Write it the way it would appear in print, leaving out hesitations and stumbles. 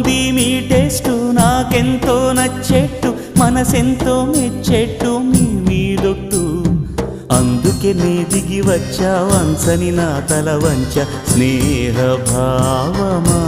బాగుంది మీ టేస్టు నాకెంతో నచ్చేట్టు మనసెంతో మెచ్చేట్టు మీ మీదొట్టు అందుకే నే దిగి వచ్చా వంచని నా తల వంచ స్నేహ భావమా